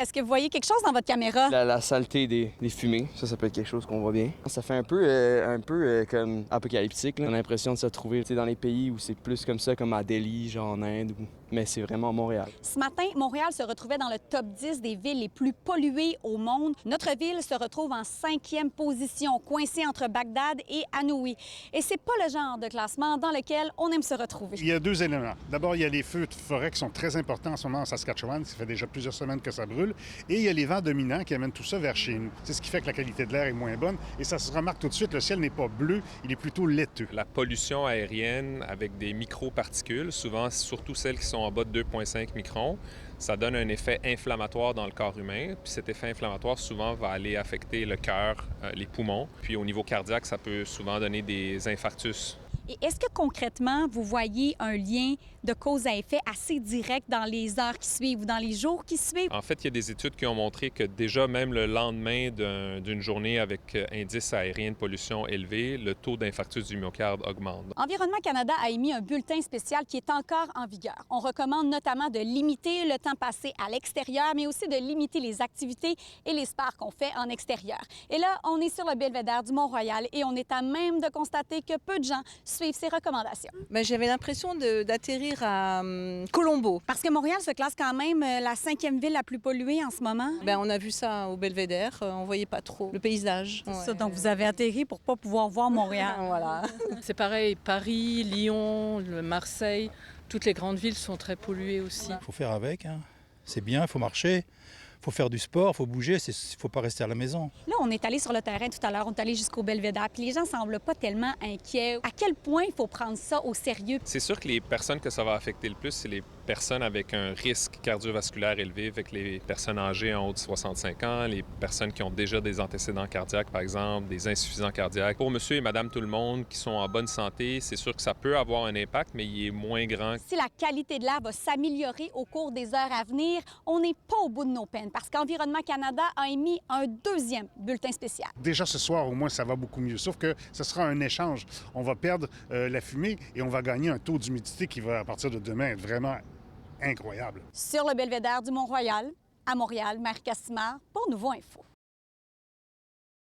Est-ce que vous voyez quelque chose dans votre caméra? La saleté des fumées, ça peut être quelque chose qu'on voit bien. Ça fait un peu comme apocalyptique. Là. On a l'impression de se retrouver dans les pays où c'est plus comme ça, comme à Delhi, genre en Inde, mais c'est vraiment Montréal. Ce matin, Montréal se retrouvait dans le top 10 des villes les plus polluées au monde. Notre ville se retrouve en 5e position, coincée entre Bagdad et Hanoï. Et c'est pas le genre de classement dans lequel on aime se retrouver. Il y a deux éléments. D'abord, il y a les feux de forêt qui sont très importants en ce moment en Saskatchewan. Ça fait déjà plusieurs semaines que ça brûle. Et il y a les vents dominants qui amènent tout ça vers chez nous. C'est ce qui fait que la qualité de l'air est moins bonne. Et ça se remarque tout de suite, le ciel n'est pas bleu, il est plutôt laiteux. La pollution aérienne avec des microparticules, souvent surtout celles qui sont en bas de 2,5 microns, ça donne un effet inflammatoire dans le corps humain. Puis cet effet inflammatoire, souvent, va aller affecter le cœur, les poumons. Puis au niveau cardiaque, ça peut souvent donner des infarctus. Et est-ce que concrètement, vous voyez un lien de cause à effet assez direct dans les heures qui suivent ou dans les jours qui suivent? En fait, il y a des études qui ont montré que déjà, même le lendemain d'une journée avec indice aérien de pollution élevé, le taux d'infarctus du myocarde augmente. Environnement Canada a émis un bulletin spécial qui est encore en vigueur. On recommande notamment de limiter le temps passé à l'extérieur, mais aussi de limiter les activités et les sports qu'on fait en extérieur. Et là, on est sur le belvédère du Mont-Royal et on est à même de constater que peu de gens suivent ces recommandations. Bien, j'avais l'impression d'atterrir à Colombo. Parce que Montréal se classe quand même la 5e ville la plus polluée en ce moment. Bien, on a vu ça au belvédère, on voyait pas trop le paysage. C'est ça, donc vous avez atterri pour pas pouvoir voir Montréal. Voilà. C'est pareil, Paris, Lyon, Marseille, toutes les grandes villes sont très polluées aussi. Il faut faire avec, hein. C'est bien, il faut marcher. Il faut faire du sport, il faut bouger, il ne faut pas rester à la maison. Là, on est allé sur le terrain tout à l'heure, on est allé jusqu'au belvédère, puis les gens semblent pas tellement inquiets. À quel point il faut prendre ça au sérieux? C'est sûr que les personnes que ça va affecter le plus, c'est les personnes avec un risque cardiovasculaire élevé, avec les personnes âgées en haut de 65 ans, les personnes qui ont déjà des antécédents cardiaques, par exemple, des insuffisants cardiaques. Pour monsieur et madame tout le monde qui sont en bonne santé, c'est sûr que ça peut avoir un impact, mais il est moins grand. Si la qualité de l'air va s'améliorer au cours des heures à venir, on n'est pas au bout de nos peines, parce qu'Environnement Canada a émis un 2e bulletin spécial. Déjà ce soir, au moins, ça va beaucoup mieux. Sauf que ce sera un échange. On va perdre la fumée et on va gagner un taux d'humidité qui va, à partir de demain, être vraiment incroyable. Sur le belvédère du Mont-Royal, à Montréal, Marie Cassimard, pour Nouveau Info.